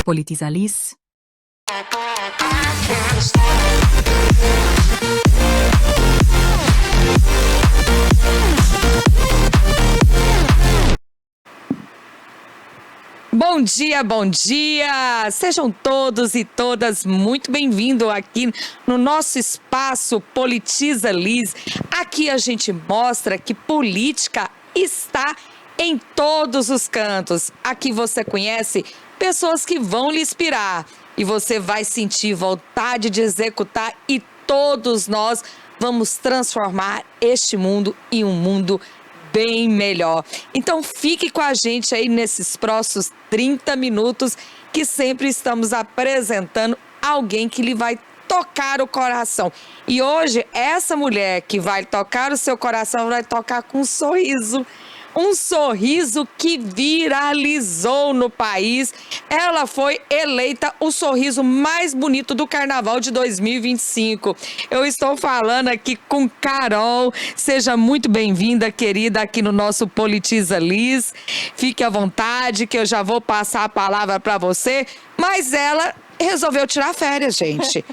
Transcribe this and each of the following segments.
Politiza Liz. Bom dia, bom dia! Sejam todos e todas muito bem-vindos aqui no nosso espaço Politiza Liz. Aqui a gente mostra que política está em todos os cantos. Aqui você conhece pessoas que vão lhe inspirar e você vai sentir vontade de executar e todos nós vamos transformar este mundo em um mundo bem melhor. Então fique com a gente aí nesses próximos 30 minutos que sempre estamos apresentando alguém que lhe vai tocar o coração. E hoje essa mulher que vai tocar o seu coração vai tocar com um sorriso que viralizou no país. Ela foi eleita o sorriso mais bonito do Carnaval de 2025. Eu estou falando aqui com Carol. Seja muito bem-vinda, querida, aqui no nosso Politiza Liz. Fique à vontade que eu já vou passar a palavra para você. Mas ela resolveu tirar férias, gente.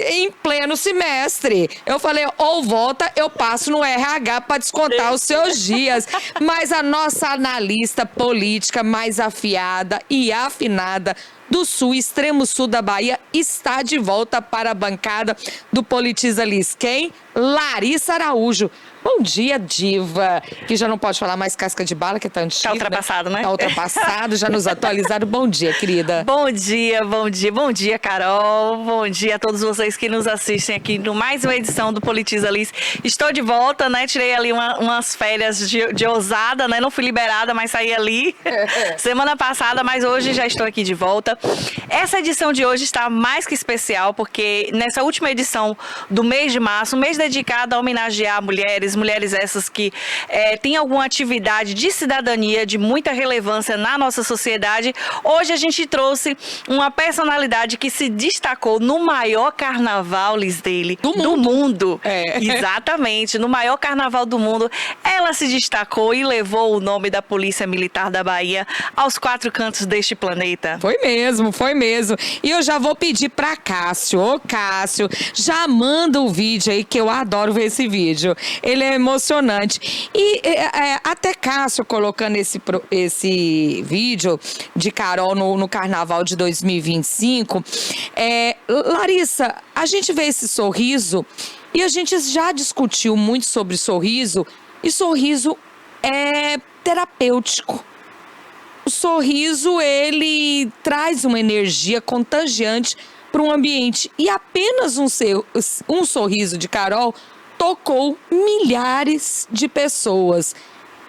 Em pleno semestre. Eu falei, ou volta, eu passo no RH para descontar os seus dias. Mas a nossa analista política mais afiada e afinada do sul, extremo sul da Bahia, está de volta para a bancada do Politiza Liz. Quem? Larissa Araújo. Bom dia, diva. Que já não pode falar mais casca de bala, que tá antigo. Tá ultrapassado, né? Tá ultrapassado, já nos atualizaram. Bom dia, querida. Bom dia, bom dia. Bom dia, Carol. Bom dia a todos vocês que nos assistem aqui no mais uma edição do Politiza Liz. Estou de volta, né? Tirei ali umas férias de ousada, né? Não fui liberada, mas saí ali semana passada, mas hoje já estou aqui de volta. Essa edição de hoje está mais que especial, porque nessa última edição do mês de março, um mês dedicado a homenagear mulheres essas que têm alguma atividade de cidadania de muita relevância na nossa sociedade. Hoje a gente trouxe uma personalidade que se destacou no maior carnaval, Liz, do mundo. Exatamente, no maior carnaval do mundo. Ela se destacou e levou o nome da Polícia Militar da Bahia aos 4 cantos deste planeta. Foi mesmo, foi mesmo. E eu já vou pedir para Cássio. Ô, Cássio, já manda o vídeo aí, que eu adoro ver esse vídeo. Ele é emocionante. E até Cássio colocando esse vídeo de Carol no Carnaval de 2025. Larissa, a gente vê esse sorriso e a gente já discutiu muito sobre sorriso, e sorriso é terapêutico. O sorriso, ele traz uma energia contagiante para um ambiente. E apenas um sorriso de Carol tocou milhares de pessoas.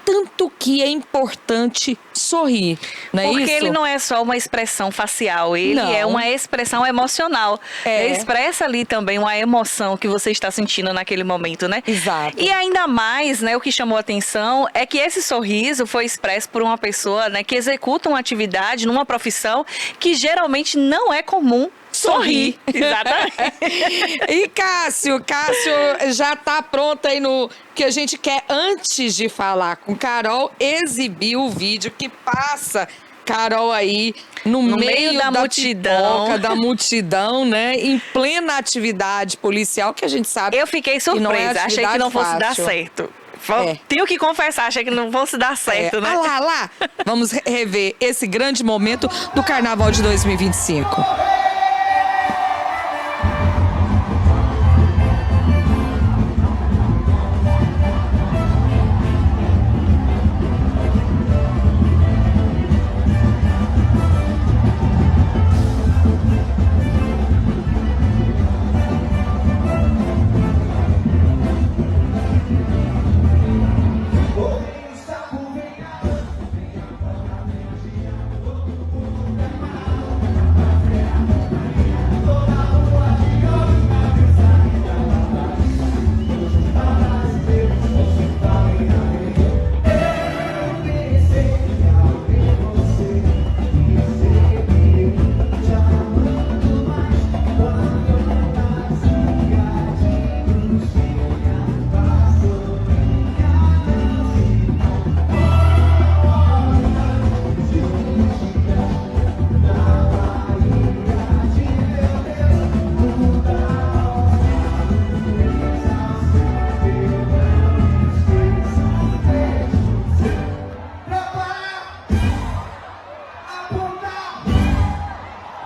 Tanto que é importante sorrir, não é isso? Porque ele não é só uma expressão facial, ele é uma expressão emocional. Ele expressa ali também uma emoção que você está sentindo naquele momento, né? Exato. E ainda mais, né, o que chamou a atenção é que esse sorriso foi expresso por uma pessoa, né, que executa uma atividade numa profissão que geralmente não é comum. Sorrir. Exatamente. E Cássio já tá pronto aí no que a gente quer, antes de falar com Carol, exibir o vídeo que passa Carol aí no meio da multidão, né? Em plena atividade policial, que a gente sabe. Eu fiquei surpresa, achei que não fosse dar certo. Tenho que confessar, achei que não fosse dar certo, né? Lá. Vamos rever esse grande momento do Carnaval de 2025.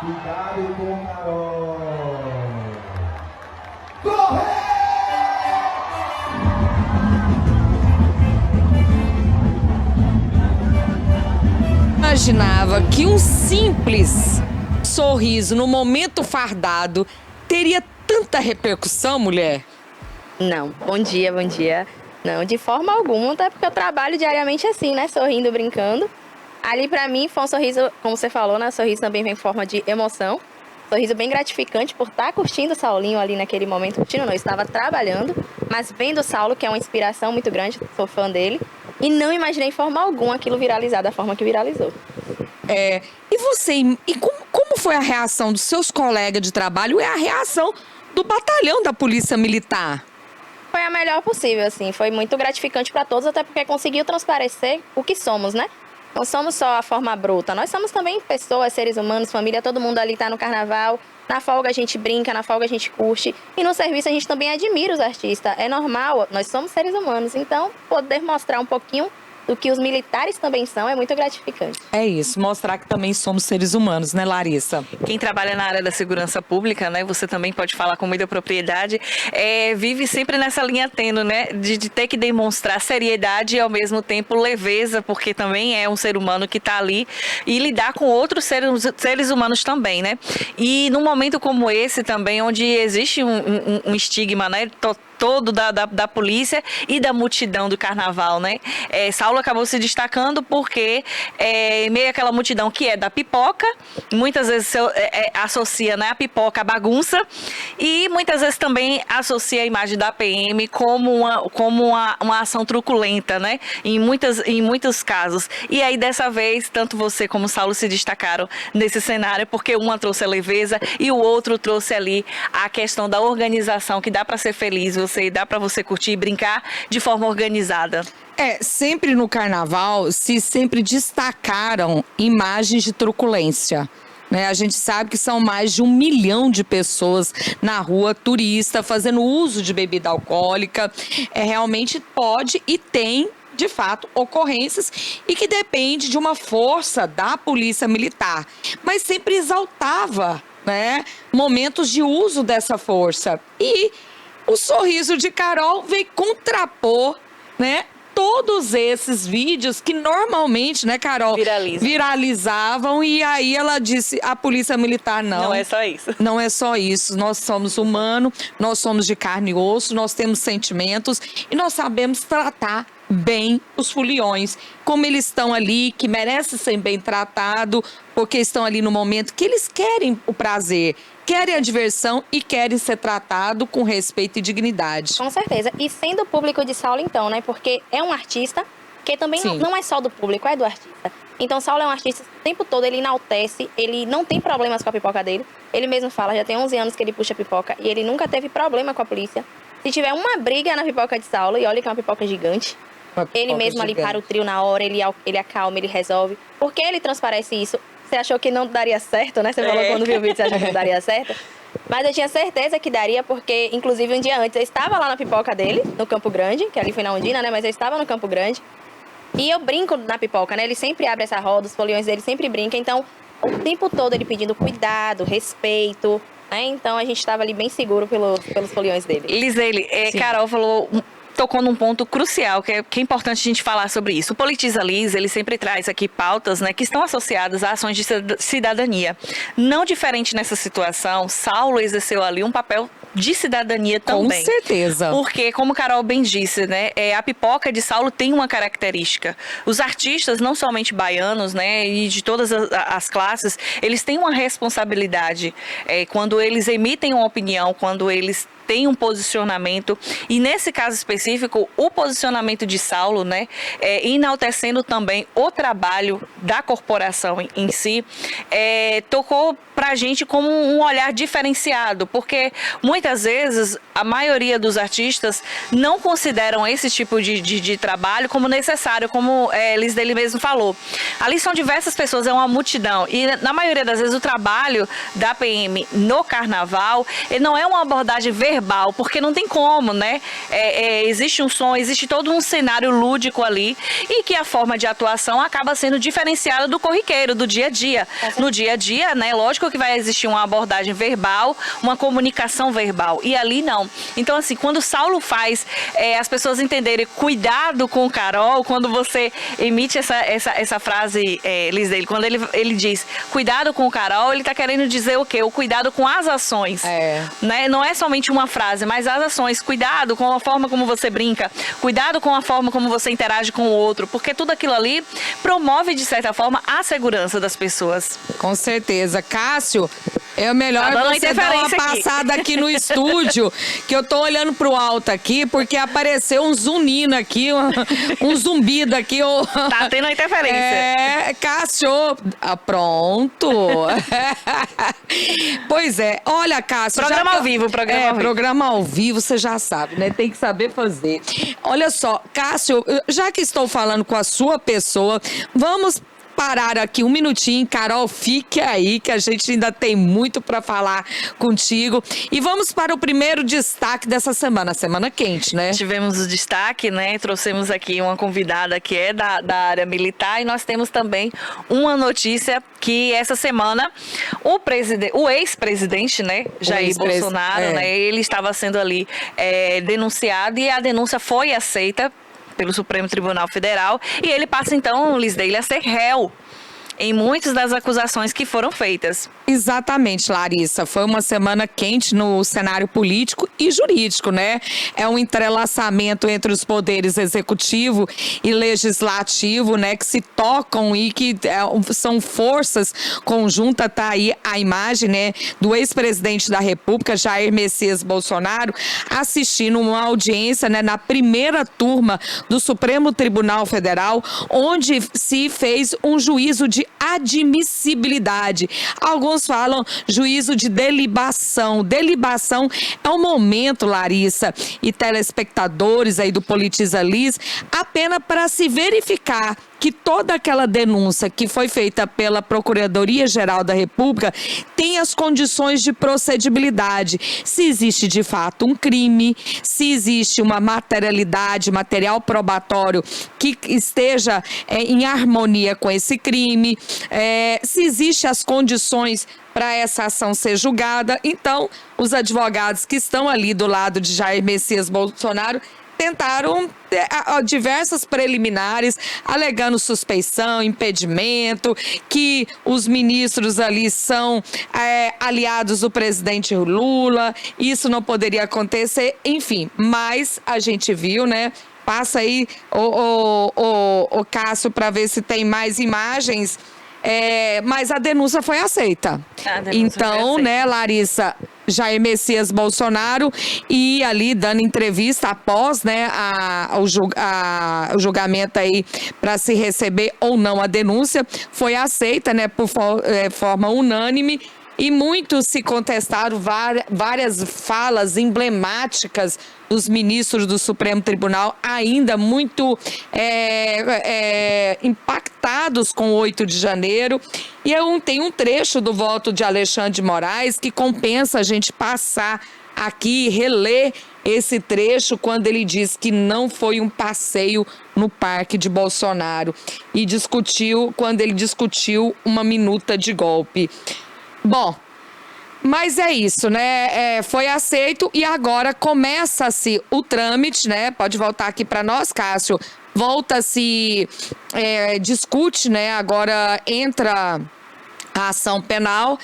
Cuidado com Carol. Corre! Imaginava que um simples sorriso no momento fardado teria tanta repercussão, mulher? Não, bom dia, bom dia. Não, de forma alguma, até porque eu trabalho diariamente assim, né? Sorrindo, brincando. Ali pra mim foi um sorriso, como você falou, né? Sorriso também vem em forma de emoção. Sorriso bem gratificante por estar curtindo o Saulinho ali naquele momento. Curtindo não, eu estava trabalhando, mas vendo o Saulo, que é uma inspiração muito grande, sou fã dele. E não imaginei em forma alguma aquilo viralizar da forma que viralizou. E você, como foi a reação dos seus colegas de trabalho e a reação do batalhão da Polícia Militar? Foi a melhor possível, assim. Foi muito gratificante para todos, até porque conseguiu transparecer o que somos, né? Não somos só a forma bruta, nós somos também pessoas, seres humanos, família, todo mundo ali tá no carnaval. Na folga a gente brinca, na folga a gente curte. E no serviço a gente também admira os artistas. É normal, nós somos seres humanos. Então, poder mostrar um pouquinho do que os militares também são é muito gratificante. É isso, mostrar que também somos seres humanos, né, Larissa? Quem trabalha na área da segurança pública, né, você também pode falar com muita propriedade, vive sempre nessa linha tênue, né, de ter que demonstrar seriedade e ao mesmo tempo leveza, porque também é um ser humano que está ali e lidar com outros seres humanos também, né? E num momento como esse também, onde existe um estigma, né, todo da polícia e da multidão do carnaval, né? Saulo acabou se destacando porque meio aquela multidão que é da pipoca, muitas vezes associa, né, a pipoca à bagunça e muitas vezes também associa a imagem da PM como uma ação truculenta, né? Em muitos casos. E aí dessa vez, tanto você como o Saulo se destacaram nesse cenário porque uma trouxe a leveza e o outro trouxe ali a questão da organização, que dá para ser feliz, dá para você curtir e brincar de forma organizada. Sempre no carnaval se sempre destacaram imagens de truculência. Né? A gente sabe que são mais de 1 milhão de pessoas na rua, turista, fazendo uso de bebida alcoólica. Realmente pode e tem, de fato, ocorrências e que depende de uma força da Polícia Militar. Mas sempre exaltava, né, momentos de uso dessa força. E o sorriso de Carol veio contrapor, né, todos esses vídeos que normalmente, né, Carol, viralizavam, e aí ela disse, a Polícia Militar não é só isso. Não é só isso, nós somos humanos, nós somos de carne e osso, nós temos sentimentos e nós sabemos tratar bem os foliões, como eles estão ali, que merecem ser bem tratados, porque estão ali no momento que eles querem o prazer, querem a diversão e querem ser tratados com respeito e dignidade. Com certeza. E sendo público de Saulo, então, né? Porque é um artista que também não é só do público, é do artista. Então, Saulo é um artista, o tempo todo ele enaltece, ele não tem problemas com a pipoca dele. Ele mesmo fala, já tem 11 anos que ele puxa pipoca e ele nunca teve problema com a polícia. Se tiver uma briga na pipoca de Saulo, e olha que é uma pipoca gigante, ele mesmo ali para o trio na hora, ele acalma, ele resolve. Porque ele transparece isso. Você achou que não daria certo, né? Você falou quando viu o vídeo, você achou que não daria certo. Mas eu tinha certeza que daria, porque, inclusive, um dia antes, eu estava lá na pipoca dele, no Campo Grande, que ali foi na Ondina, né? Mas eu estava no Campo Grande. E eu brinco na pipoca, né? Ele sempre abre essa roda, os foliões dele sempre brincam. Então, o tempo todo ele pedindo cuidado, respeito, né? Então, a gente estava ali bem seguro pelos foliões dele. Lisele, Carol tocou num ponto crucial, que é importante a gente falar sobre isso. O Politiza Liz, ele sempre traz aqui pautas, né, que estão associadas a ações de cidadania. Não diferente nessa situação, Saulo exerceu ali um papel de cidadania também. Com certeza. Porque, como Carol bem disse, né, a pipoca de Saulo tem uma característica. Os artistas, não somente baianos, né, e de todas as classes, eles têm uma responsabilidade quando eles emitem uma opinião, quando eles tem um posicionamento, e nesse caso específico, o posicionamento de Saulo, né, enaltecendo também o trabalho da corporação em si, tocou pra gente como um olhar diferenciado, porque muitas vezes a maioria dos artistas não consideram esse tipo de trabalho como necessário, como Liz dele mesmo falou. Ali são diversas pessoas, é uma multidão, e na maioria das vezes o trabalho da PM no carnaval, ele não é uma abordagem verbal verbal, porque não tem como, né? Existe um som, existe todo um cenário lúdico ali e que a forma de atuação acaba sendo diferenciada do corriqueiro, do dia a dia. No dia a dia, né? Lógico que vai existir uma abordagem verbal, uma comunicação verbal. E ali não. Então, assim, quando Saulo faz as pessoas entenderem cuidado com Carol, quando você emite essa frase, Liz, dele, quando ele diz cuidado com Carol, ele está querendo dizer o quê? O cuidado com as ações. Né? Não é somente uma frase, mas as ações. Cuidado com a forma como você brinca, cuidado com a forma como você interage com o outro, porque tudo aquilo ali promove, de certa forma, a segurança das pessoas. Com certeza. Cássio, é melhor você dar uma passada aqui no estúdio, que eu tô olhando pro alto aqui, porque apareceu um zunino aqui, um zumbido aqui. Tá tendo uma interferência. Cássio. Pronto. Pois é. Olha, Cássio. Programa ao vivo, programa ao vivo, você já sabe, né? Tem que saber fazer. Olha só, Cássio, já que estou falando com a sua pessoa, vamos parar aqui um minutinho. Carol, fique aí que a gente ainda tem muito para falar contigo. E vamos para o primeiro destaque dessa semana quente, né? Tivemos o destaque, né? Trouxemos aqui uma convidada que é da área militar e nós temos também uma notícia que essa semana o ex-presidente, né, Jair Bolsonaro, né, ele estava sendo ali denunciado e a denúncia foi aceita pelo Supremo Tribunal Federal e ele passa então, Liz Daily, a ser réu em muitas das acusações que foram feitas. Exatamente, Larissa. Foi uma semana quente no cenário político e jurídico, né? É um entrelaçamento entre os poderes executivo e legislativo, né? Que se tocam e que são forças conjuntas. Tá aí a imagem, né? Do ex-presidente da República, Jair Messias Bolsonaro, assistindo uma audiência, né? Na primeira turma do Supremo Tribunal Federal, onde se fez um juízo de admissibilidade. Alguns falam juízo de delibação. Delibação é um momento, Larissa e telespectadores aí do Politiza Liz, apenas para se verificar que toda aquela denúncia que foi feita pela Procuradoria-Geral da República tem as condições de procedibilidade. Se existe de fato um crime, se existe uma materialidade, material probatório que esteja em harmonia com esse crime, se existem as condições para essa ação ser julgada. Então, os advogados que estão ali do lado de Jair Messias Bolsonaro tentaram diversas preliminares, alegando suspeição, impedimento, que os ministros ali são aliados do presidente Lula, isso não poderia acontecer, enfim. Mas a gente viu, né? Passa aí o Cássio para ver se tem mais imagens. Mas a denúncia foi aceita. Então, né, Larissa, Jair Messias Bolsonaro e ali dando entrevista após, né, o julgamento aí para se receber ou não a denúncia, foi aceita, né, por forma unânime. E muitos se contestaram várias falas emblemáticas dos ministros do Supremo Tribunal, ainda muito impactados com o 8 de janeiro. E tem um trecho do voto de Alexandre de Moraes que compensa a gente passar aqui e reler esse trecho quando ele diz que não foi um passeio no parque de Bolsonaro e quando ele discutiu uma minuta de golpe. Bom, mas é isso, né? Foi aceito e agora começa-se o trâmite, né? Pode voltar aqui para nós, Cássio. Volta-se, discute, né? Agora entra a ação penal,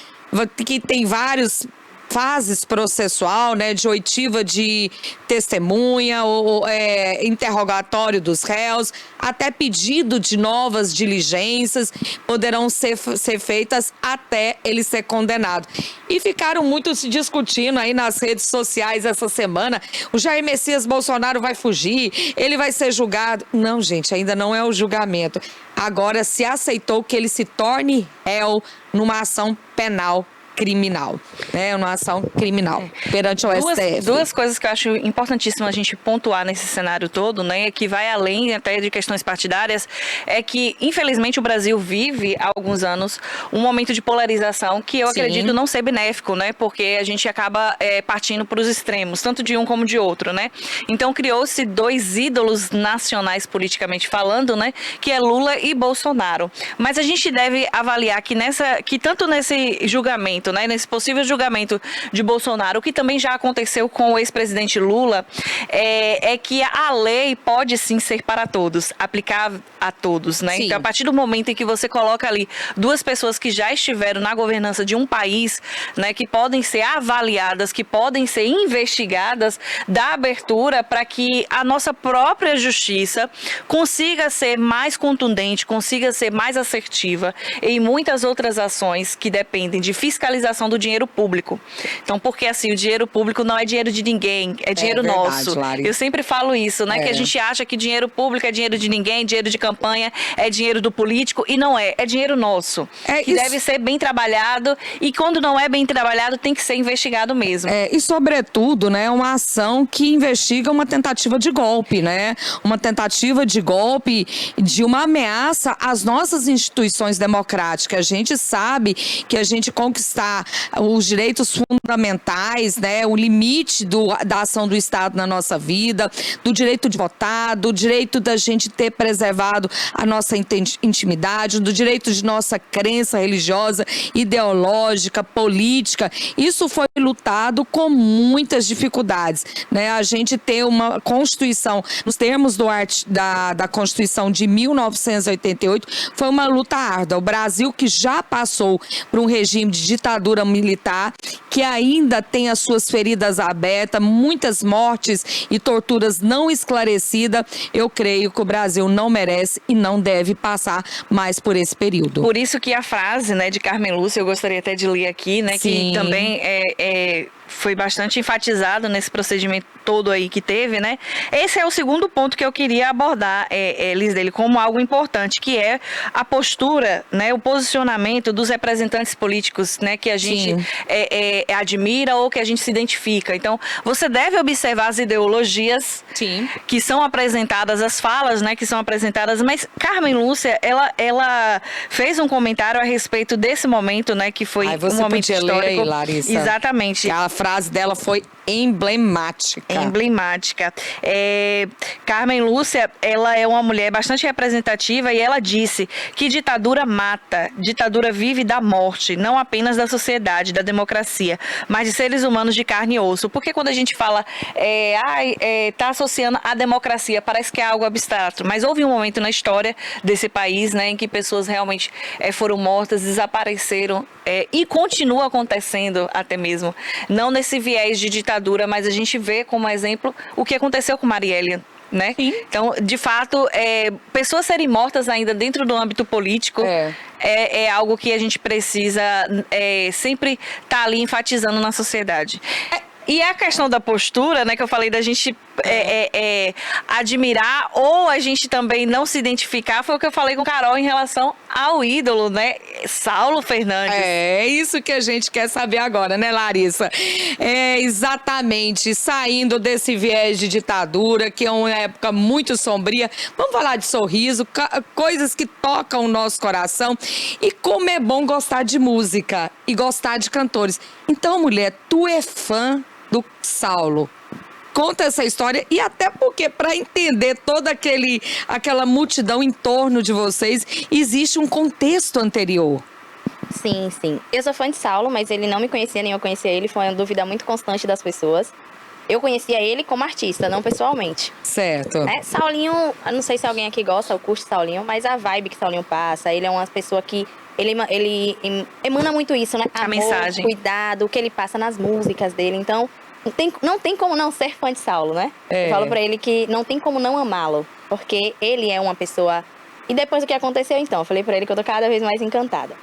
que tem vários fases processual, né, de oitiva de testemunha, interrogatório dos réus, até pedido de novas diligências poderão ser feitas até ele ser condenado. E ficaram muito se discutindo aí nas redes sociais essa semana, o Jair Messias Bolsonaro vai fugir, ele vai ser julgado. Não, gente, ainda não é o julgamento. Agora se aceitou que ele se torne réu numa ação penal criminal, né? Uma ação criminal perante o STF. Duas coisas que eu acho importantíssimo a gente pontuar nesse cenário todo, né, que vai além até de questões partidárias, é que, infelizmente, o Brasil vive há alguns anos um momento de polarização que eu acredito não ser benéfico, né, porque a gente acaba partindo para os extremos, tanto de um como de outro, né. Então, criou-se dois ídolos nacionais politicamente falando, né, que é Lula e Bolsonaro. Mas a gente deve avaliar que tanto nesse julgamento, né, nesse possível julgamento de Bolsonaro, o que também já aconteceu com o ex-presidente Lula, é que a lei pode sim ser para todos, aplicar a todos, né? Então, a partir do momento em que você coloca ali duas pessoas que já estiveram na governança de um país, né, que podem ser avaliadas, que podem ser investigadas, dá abertura para que a nossa própria justiça consiga ser mais contundente, consiga ser mais assertiva em muitas outras ações que dependem de fiscalização do dinheiro público. Então, porque assim, o dinheiro público não é dinheiro de ninguém, é dinheiro nosso. Lari. Eu sempre falo isso, né? Que a gente acha que dinheiro público é dinheiro de ninguém, dinheiro de campanha é dinheiro do político, e não é dinheiro nosso. Que deve ser bem trabalhado, e quando não é bem trabalhado, tem que ser investigado mesmo. E sobretudo, né, uma ação que investiga uma tentativa de golpe, né? Uma tentativa de golpe, de uma ameaça às nossas instituições democráticas. A gente sabe que a gente conquistar os direitos fundamentais, né, o limite da ação do Estado na nossa vida, do direito de votar, do direito da gente ter preservado a nossa intimidade, do direito de nossa crença religiosa, ideológica, política. Isso foi lutado com muitas dificuldades, né? A gente tem uma Constituição, nos termos da Constituição de 1988, foi uma luta árdua. O Brasil, que já passou por um regime de ditadura militar, que ainda tem as suas feridas abertas, muitas mortes e torturas não esclarecidas, eu creio que o Brasil não merece e não deve passar mais por esse período. Por isso que a frase, né, de Carmen Lúcia, eu gostaria até de ler aqui, né, que também foi bastante enfatizado nesse procedimento todo aí que teve, né? Esse é o segundo ponto que eu queria abordar, Liz, dele, como algo importante, que é a postura, né, o posicionamento dos representantes políticos, né, que a gente admira ou que a gente se identifica. Então, você deve observar as ideologias que são apresentadas, as falas, né, que são apresentadas, mas Carmen Lúcia, ela fez um comentário a respeito desse momento, né, que foi um momento histórico. Ler aí, Larissa. Exatamente. A frase dela foi emblemática. Carmen Lúcia, ela é uma mulher bastante representativa e ela disse que ditadura mata, ditadura vive da morte, não apenas da sociedade, da democracia, mas de seres humanos de carne e osso. Porque quando a gente fala, tá associando a democracia, parece que é algo abstrato, mas houve um momento na história desse país, né, em que pessoas realmente foram mortas, desapareceram, e continua acontecendo até mesmo, não nesse viés de ditadura, mas a gente vê como exemplo o que aconteceu com Marielle, né? Então, de fato, pessoas serem mortas ainda dentro do âmbito político é algo que a gente precisa sempre estar ali enfatizando na sociedade. E a questão da postura, né, que eu falei da gente admirar ou a gente também não se identificar, foi o que eu falei com Carol em relação ao ídolo, né, Saulo Fernandes. É isso que a gente quer saber agora, né, Larissa? Exatamente, saindo desse viés de ditadura, que é uma época muito sombria, vamos falar de sorriso, coisas que tocam o nosso coração, e como é bom gostar de música e gostar de cantores. Então, mulher, tu é fã do Saulo. Conta essa história, e até porque, para entender toda aquela multidão em torno de vocês, existe um contexto anterior. Sim. Eu sou fã de Saulo, mas ele não me conhecia, nem eu conhecia ele. Foi uma dúvida muito constante das pessoas. Eu conhecia ele como artista, não pessoalmente. Certo. Saulinho, eu não sei se alguém aqui gosta ou curte Saulinho, mas a vibe que Saulinho passa, ele é uma pessoa que... Ele emana muito isso, né? A amor, mensagem. Cuidado, o que ele passa nas músicas dele. Então, não tem como não ser fã de Saulo, né? Eu falo pra ele que não tem como não amá-lo, porque ele é uma pessoa... E depois do que aconteceu, então, eu falei pra ele que eu tô cada vez mais encantada.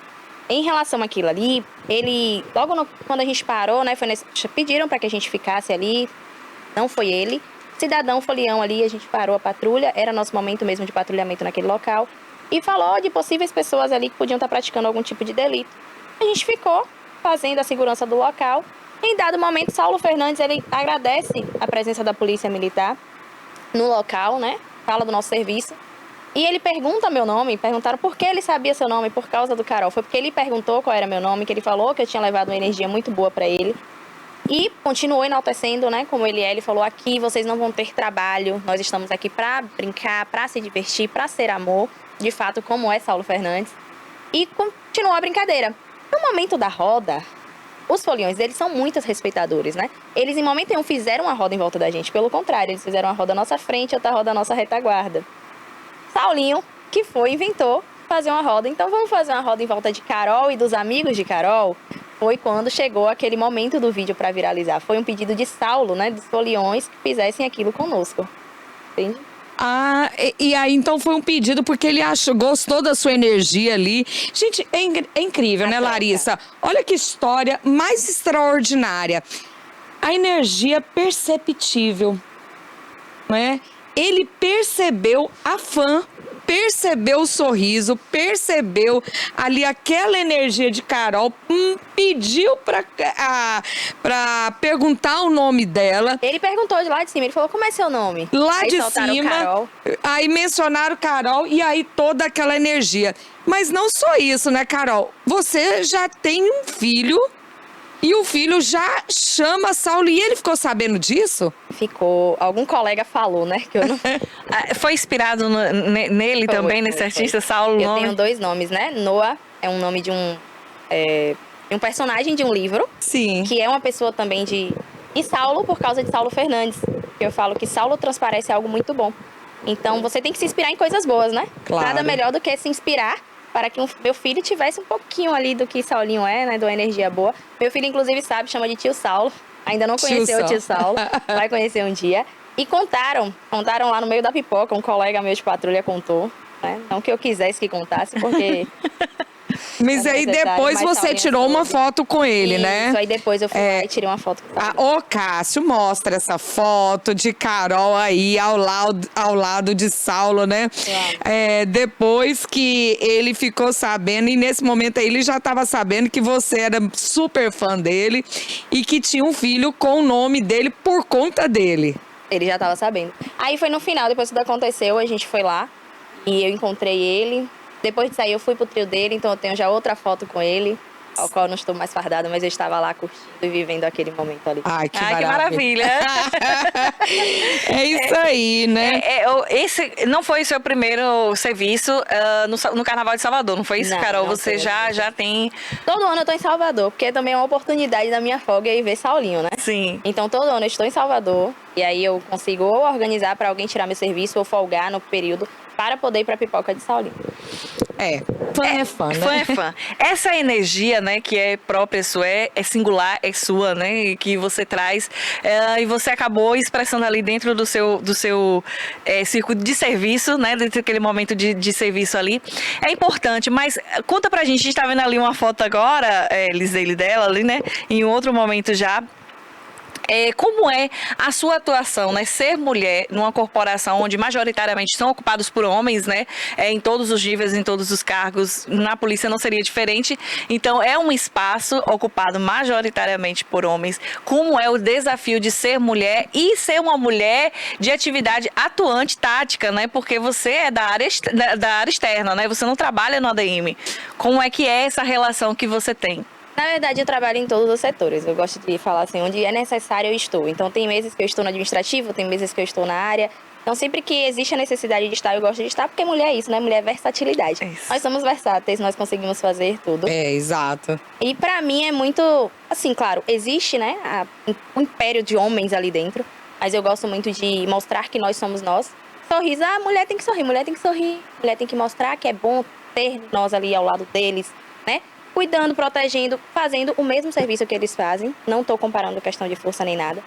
Em relação àquilo ali, ele... quando a gente parou, né? Pediram pra que a gente ficasse ali, não foi ele. Cidadão folião ali, a gente parou a patrulha, era nosso momento mesmo de patrulhamento naquele local. E falou de possíveis pessoas ali que podiam estar praticando algum tipo de delito. A gente ficou, fazendo a segurança do local. Em dado momento, Saulo Fernandes, ele agradece a presença da polícia militar no local, né? Fala do nosso serviço. E ele pergunta meu nome, perguntaram por que ele sabia seu nome, por causa do Carol. Foi porque ele perguntou qual era meu nome, que ele falou que eu tinha levado uma energia muito boa para ele. E continuou enaltecendo, né, como ele é. Ele falou, aqui vocês não vão ter trabalho, nós estamos aqui para brincar, para se divertir, para ser amor. De fato, como é Saulo Fernandes. E continuou a brincadeira. No momento da roda, os foliões deles são muito respeitadores, né? Eles em momento nenhum fizeram uma roda em volta da gente. Pelo contrário, eles fizeram uma roda à nossa frente, outra roda à nossa retaguarda. Saulinho, que foi, inventou fazer uma roda. Então vamos fazer uma roda em volta de Carol e dos amigos de Carol. Foi quando chegou aquele momento do vídeo para viralizar. Foi um pedido de Saulo, né, dos foliões, que fizessem aquilo conosco. Entende? Ah, e aí então foi um pedido porque ele gostou da sua energia ali. Gente, é incrível, né, Larissa? Olha que história mais extraordinária. A energia perceptível, né? Ele percebeu a fã, percebeu o sorriso, percebeu ali aquela energia de Carol, pediu pra perguntar o nome dela. Ele perguntou de lá de cima, ele falou, como é seu nome? Lá aí de cima, Carol. Aí mencionaram Carol e aí toda aquela energia. Mas não só isso, né, Carol? Você já tem um filho e o filho já chama Saulo e ele ficou sabendo disso? Ficou. Algum colega falou, né? Que eu não... Foi inspirado nele também, nesse artista, Saulo? Eu tenho 2 nomes, né? Noah é um nome de um personagem de um livro. Sim. Que é uma pessoa também de... E Saulo, por causa de Saulo Fernandes. Eu falo que Saulo transparece algo muito bom. Então, você tem que se inspirar em coisas boas, né? Claro. Nada melhor do que se inspirar para que meu filho tivesse um pouquinho ali do que Saulinho é, né? De uma energia boa. Meu filho, inclusive, sabe, chama de tio Saulo. Ainda não conheceu o tio Saulo. Vai conhecer um dia. E contaram lá no meio da pipoca, um colega meu de patrulha contou. Né? Não que eu quisesse que contasse, porque... Mas aí depois você tirou uma foto com ele, né? Isso, aí depois eu fui lá e tirei uma foto com ele. Ô, Cássio, mostra essa foto de Carol aí ao lado de Saulo, né? Depois que ele ficou sabendo, e nesse momento aí ele já estava sabendo que você era super fã dele e que tinha um filho com o nome dele por conta dele. Ele já estava sabendo. Aí foi no final, depois que tudo aconteceu, a gente foi lá e eu encontrei ele. Depois de sair, eu fui pro trio dele, então eu tenho já outra foto com ele, ao qual eu não estou mais fardada, mas eu estava lá curtindo e vivendo aquele momento ali. Ai, que maravilha. É isso aí, né? Esse não foi o seu primeiro serviço no Carnaval de Salvador, não foi isso, Não, Carol? não Você foi. já tem... Todo ano eu estou em Salvador, porque também é uma oportunidade da minha folga ir ver Saulinho, né? Sim. Então todo ano eu estou em Salvador, e aí eu consigo ou organizar para alguém tirar meu serviço ou folgar no período para poder ir para a pipoca de Saulinho. Fã é fã, né? Fã é fã. Essa energia, né, que é própria sua, é singular, é sua, né, e que você traz, e você acabou expressando ali dentro do seu círculo de serviço, né, dentro daquele momento de serviço ali. É importante, mas conta pra gente, a gente tá vendo ali uma foto agora, Lisele dela ali, né, em outro momento já. Como é a sua atuação, né? Ser mulher numa corporação onde majoritariamente são ocupados por homens, né? Em todos os níveis, em todos os cargos, na polícia não seria diferente. Então, é um espaço ocupado majoritariamente por homens. Como é o desafio de ser mulher e ser uma mulher de atividade atuante, tática, né? Porque você é da área externa, né? Você não trabalha no ADM. Como é que é essa relação que você tem? Na verdade, eu trabalho em todos os setores. Eu gosto de falar assim, onde é necessário eu estou. Então, tem meses que eu estou no administrativo, tem meses que eu estou na área. Então, sempre que existe a necessidade de estar, eu gosto de estar, porque mulher é isso, né? Mulher é versatilidade. Nós somos versáteis, nós conseguimos fazer tudo. Exato. E pra mim é muito... Assim, claro, existe, né? Um império de homens ali dentro. Mas eu gosto muito de mostrar que nós somos nós. Sorriso, a mulher tem que sorrir, mulher tem que sorrir. Mulher tem que mostrar que é bom ter nós ali ao lado deles, né? Cuidando, protegendo, fazendo o mesmo serviço que eles fazem. Não estou comparando questão de força nem nada.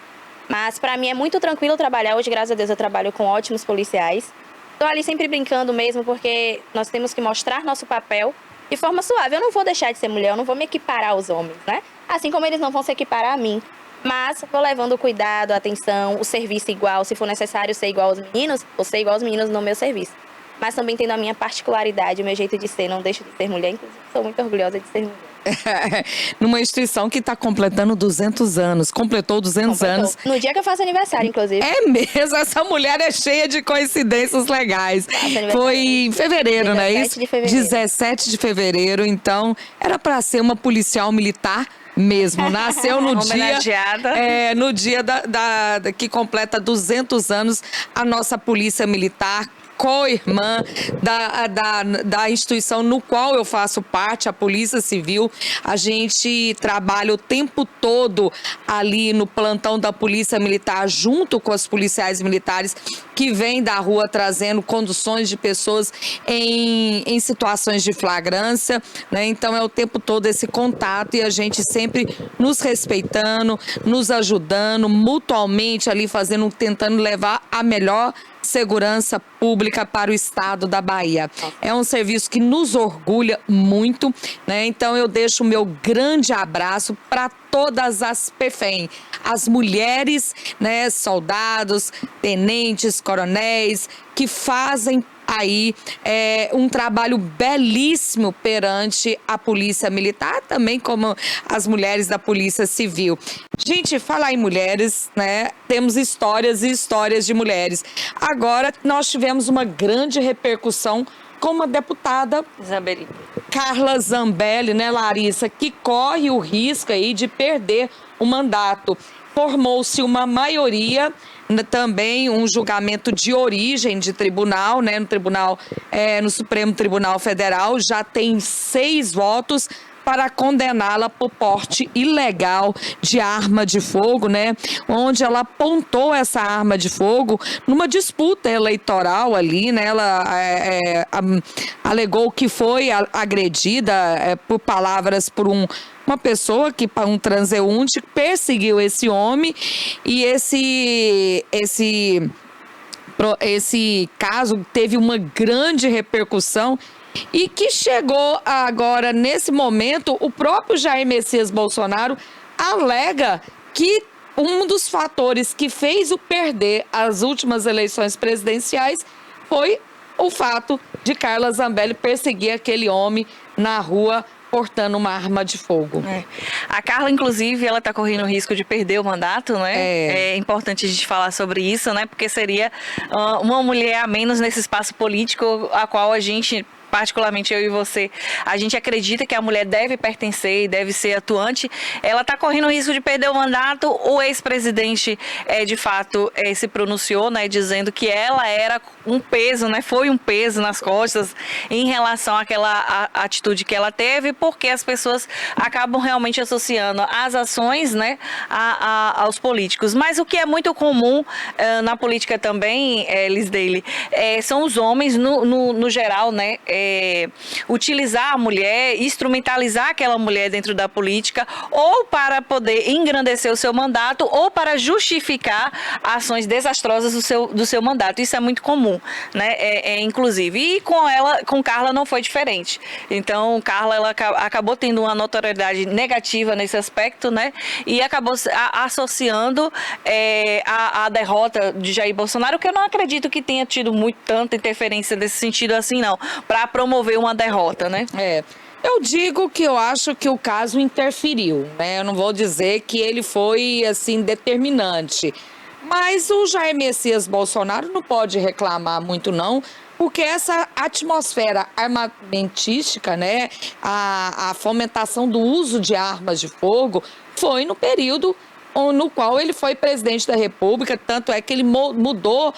Mas para mim é muito tranquilo trabalhar. Hoje, graças a Deus, eu trabalho com ótimos policiais. Estou ali sempre brincando mesmo, porque nós temos que mostrar nosso papel de forma suave. Eu não vou deixar de ser mulher, eu não vou me equiparar aos homens, né? Assim como eles não vão se equiparar a mim. Mas vou levando o cuidado, a atenção, o serviço igual. Se for necessário ser igual aos meninos, vou ser igual aos meninos no meu serviço. Mas também tendo a minha particularidade, o meu jeito de ser, não deixo de ser mulher, inclusive sou muito orgulhosa de ser mulher. Numa instituição que está completando 200 anos. Completou 200 anos. No dia que eu faço aniversário, inclusive. É mesmo, essa mulher é cheia de coincidências legais. Foi em fevereiro, não é isso? 17 de fevereiro. 17 de fevereiro, então era para ser uma policial militar mesmo. Nasceu no dia, Homenageada. no dia que completa 200 anos a nossa polícia militar, co-irmã da instituição no qual eu faço parte, a Polícia Civil. A gente trabalha o tempo todo ali no plantão da Polícia Militar, junto com os policiais militares que vêm da rua trazendo conduções de pessoas em situações de flagrância, né? Então é o tempo todo esse contato e a gente sempre nos respeitando, nos ajudando, mutualmente ali tentando levar a melhor segurança pública para o estado da Bahia. É um serviço que nos orgulha muito, né? Então eu deixo o meu grande abraço para todas as PFEM, as mulheres, né, soldados, tenentes, coronéis, que fazem aí um trabalho belíssimo perante a Polícia Militar, também como as mulheres da Polícia Civil. Gente, falar em mulheres, né? Temos histórias e histórias de mulheres. Agora, nós tivemos uma grande repercussão com uma deputada, Zambelli. Carla Zambelli, né, Larissa, que corre o risco aí de perder o mandato. Formou-se uma maioria, também um julgamento de origem de tribunal, né, no Supremo Tribunal Federal, já tem 6 votos para condená-la por porte ilegal de arma de fogo, né? Onde ela apontou essa arma de fogo numa disputa eleitoral ali, né? Ela alegou que foi agredida por palavras por uma pessoa, um transeunte, perseguiu esse homem e esse caso teve uma grande repercussão e que chegou agora, nesse momento, o próprio Jair Messias Bolsonaro alega que um dos fatores que fez o perder as últimas eleições presidenciais foi o fato de Carla Zambelli perseguir aquele homem na rua portando uma arma de fogo. A Carla, inclusive, ela está correndo o risco de perder o mandato, né? É importante a gente falar sobre isso, né? Porque seria uma mulher a menos nesse espaço político a qual a gente, particularmente eu e você, a gente acredita que a mulher deve pertencer e deve ser atuante. Ela está correndo o risco de perder o mandato. O ex-presidente, de fato, se pronunciou, né, dizendo que ela era um peso, né, foi um peso nas costas em relação àquela atitude que ela teve, porque as pessoas acabam realmente associando as ações, né, aos políticos. Mas o que é muito comum na política também, Lisdeile, são os homens, no geral, né, utilizar a mulher, instrumentalizar aquela mulher dentro da política, ou para poder engrandecer o seu mandato, ou para justificar ações desastrosas do seu mandato. Isso é muito comum, né? Inclusive. E com Carla não foi diferente. Então, Carla, ela acabou tendo uma notoriedade negativa nesse aspecto, né? E acabou associando a derrota de Jair Bolsonaro, que eu não acredito que tenha tido tanta interferência nesse sentido assim, não, para promover uma derrota, né? Eu digo que eu acho que o caso interferiu, né? Eu não vou dizer que ele foi, assim, determinante. Mas o Jair Messias Bolsonaro não pode reclamar muito, não, porque essa atmosfera armamentística, né? A fomentação do uso de armas de fogo foi no período no qual ele foi presidente da República, tanto é que ele mudou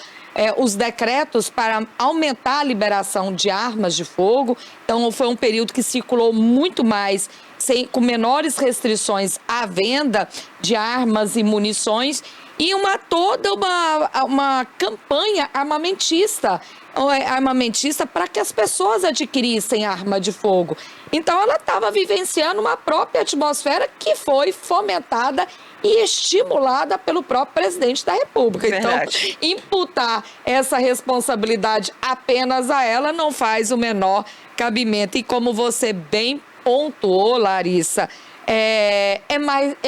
os decretos para aumentar a liberação de armas de fogo. Então, foi um período que circulou muito mais, com menores restrições à venda de armas e munições, e toda uma campanha armamentista para que as pessoas adquirissem arma de fogo. Então, ela estava vivenciando uma própria atmosfera que foi fomentada e estimulada pelo próprio presidente da República. Verdade. Então, imputar essa responsabilidade apenas a ela não faz o menor cabimento. E como você bem pontuou, Larissa, é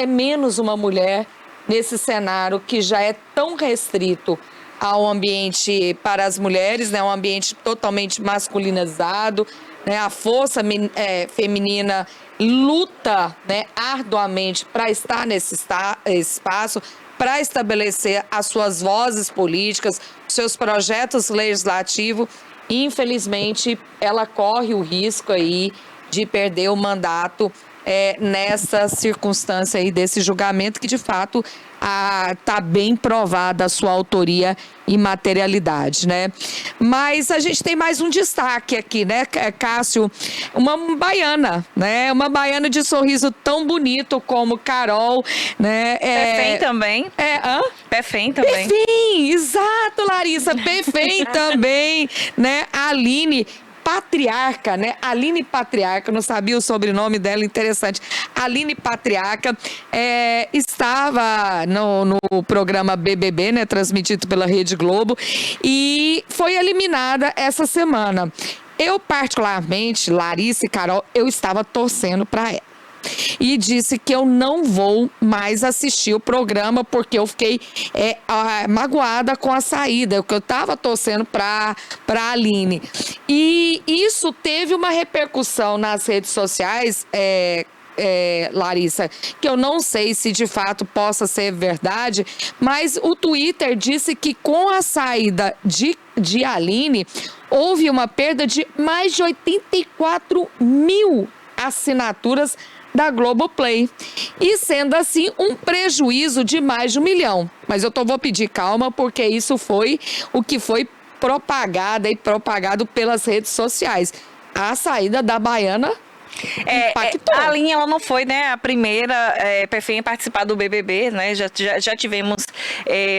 menos uma mulher nesse cenário que já é tão restrito ao ambiente para as mulheres, né? Um ambiente totalmente masculinizado, né? A força feminina luta, né, arduamente para estar nesse espaço, para estabelecer as suas vozes políticas, seus projetos legislativos. Infelizmente, ela corre o risco aí de perder o mandato nessa circunstância aí desse julgamento que, de fato, está bem provada a sua autoria e materialidade, né? Mas a gente tem mais um destaque aqui, né, Cássio? Uma baiana, né? Uma baiana de sorriso tão bonito como Carol, né? Perfém também. Perfém também. Perfém, exato, Larissa. Perfém também, né? A Aline Patriarca, né? Aline Patriarca, não sabia o sobrenome dela, interessante. Aline Patriarca estava no programa BBB, né? Transmitido pela Rede Globo, e foi eliminada essa semana. Eu, particularmente, Larissa e Carol, eu estava torcendo para ela. E disse que eu não vou mais assistir o programa porque eu fiquei magoada com a saída, que eu estava torcendo para a Aline. E isso teve uma repercussão nas redes sociais, Larissa, que eu não sei se de fato possa ser verdade, mas o Twitter disse que com a saída de Aline, houve uma perda de mais de 84 mil assinaturas da Globoplay, e sendo assim um prejuízo de mais de 1 milhão. Mas eu vou pedir calma, porque isso foi o que foi propagado pelas redes sociais. A saída da baiana impactou. A Aline, ela não foi, né, a primeira perfém a participar do BBB, né? Já tivemos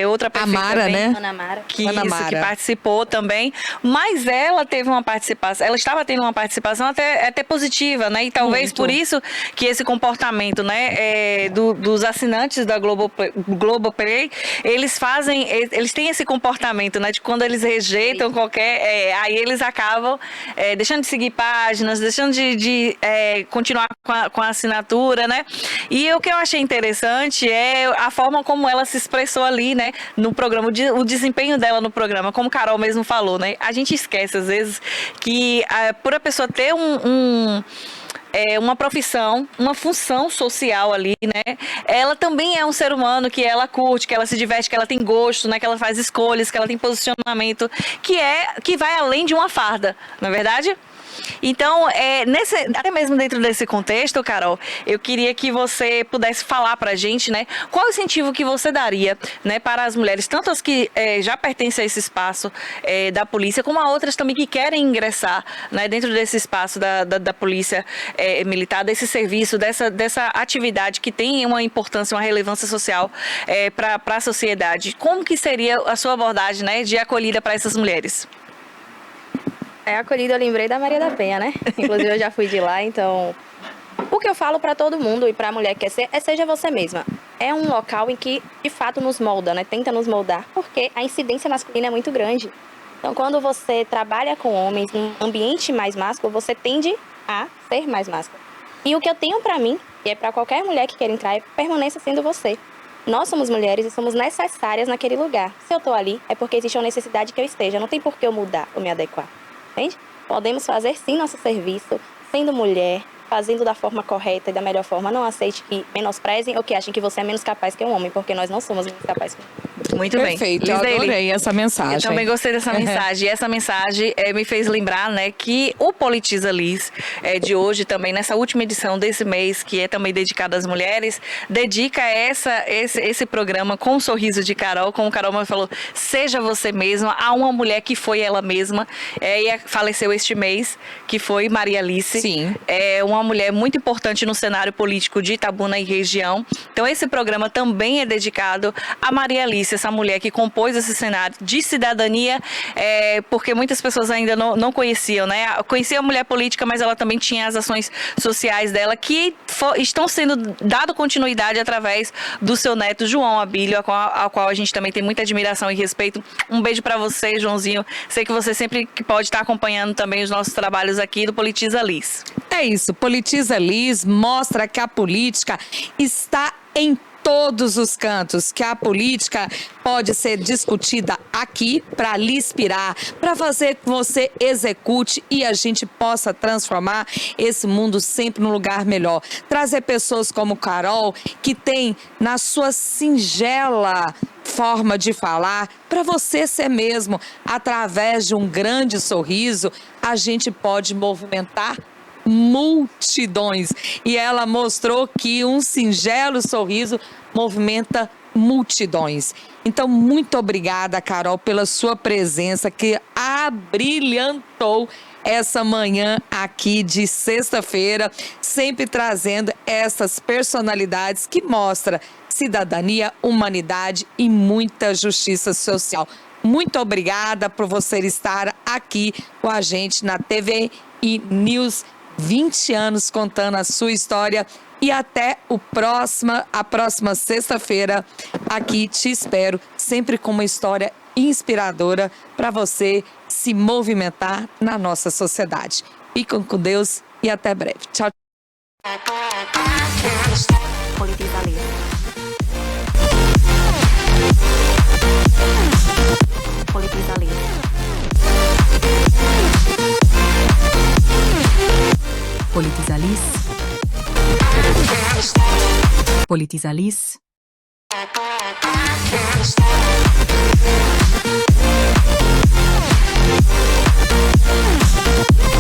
outra perfém Mara, também, né? Ana Mara. que Mara participou também, mas ela teve uma participação, ela estava tendo uma participação até positiva, né? E talvez Muito. por isso que esse comportamento, né, dos assinantes da Globoplay, eles têm esse comportamento, né, de quando eles rejeitam aí eles acabam deixando de seguir páginas, deixando de continuar com a assinatura, né? E o que eu achei interessante é a forma como ela se expressou ali, né, no programa, o desempenho dela no programa, como Carol mesmo falou, né? A gente esquece às vezes que por a pessoa ter uma profissão, uma função social ali, né? Ela também é um ser humano que ela curte, que ela se diverte, que ela tem gosto, né? Que ela faz escolhas, que ela tem posicionamento, que vai além de uma farda, não é verdade? Então, até mesmo dentro desse contexto, Carol, eu queria que você pudesse falar pra gente, né, qual o incentivo que você daria, né, para as mulheres, tanto as que já pertencem a esse espaço da polícia, como a outras também que querem ingressar, né, dentro desse espaço da polícia militar, desse serviço, dessa atividade que tem uma importância, uma relevância social para a sociedade. Como que seria a sua abordagem, né, de acolhida para essas mulheres? Acolhida, eu lembrei da Maria da Penha, né? Inclusive, eu já fui de lá, então... O que eu falo pra todo mundo e pra mulher que quer ser, seja você mesma. É um local em que, de fato, nos molda, né? Tenta nos moldar, porque a incidência masculina é muito grande. Então, quando você trabalha com homens num ambiente mais másculo, você tende a ser mais másculo. E o que eu tenho pra mim, e é pra qualquer mulher que quer entrar, permaneça sendo você. Nós somos mulheres e somos necessárias naquele lugar. Se eu tô ali, é porque existe uma necessidade que eu esteja. Não tem por que eu mudar ou me adequar. Entende? Podemos fazer sim nosso serviço, sendo mulher, fazendo da forma correta e da melhor forma. Não aceite que menosprezem ou que achem que você é menos capaz que um homem, porque nós não somos menos capazes que um homem. Muito bem. Perfeito, eu adorei essa mensagem. Eu também gostei dessa mensagem. E essa mensagem me fez lembrar, né, que o Politiza Liz de hoje também, nessa última edição desse mês, que é também dedicado às mulheres, dedica esse programa com um sorriso de Carol, como Carol falou, seja você mesma, a uma mulher que foi ela mesma, e faleceu este mês, que foi Maria Alice. Sim. Uma mulher muito importante no cenário político de Itabuna e região. Então esse programa também é dedicado a Maria Alice, essa mulher que compôs esse cenário de cidadania, porque muitas pessoas ainda não conheciam, né? Conheciam a mulher política, mas ela também tinha as ações sociais dela que estão sendo dado continuidade através do seu neto João Abílio, ao qual a gente também tem muita admiração e respeito. Um beijo para você, Joãozinho. Sei que você sempre pode estar acompanhando também os nossos trabalhos aqui do Politiza Liz. É isso, Politiza Liz mostra que a política está em todos os cantos, que a política pode ser discutida aqui para lhe inspirar, para fazer que você execute e a gente possa transformar esse mundo sempre num lugar melhor. Trazer pessoas como Carol, que tem na sua singela forma de falar, para você ser mesmo, através de um grande sorriso, a gente pode movimentar multidões. E ela mostrou que um singelo sorriso movimenta multidões. Então, muito obrigada, Carol, pela sua presença que abrilhantou essa manhã aqui de sexta-feira, sempre trazendo essas personalidades que mostram cidadania, humanidade e muita justiça social. Muito obrigada por você estar aqui com a gente na TV e News, 20 anos contando a sua história. E até a próxima sexta-feira. Aqui te espero, sempre com uma história inspiradora para você se movimentar na nossa sociedade. Fiquem com Deus e até breve. Tchau. Politiza Liz. Politiza Liz. Politiza Liz. Politiza Liz.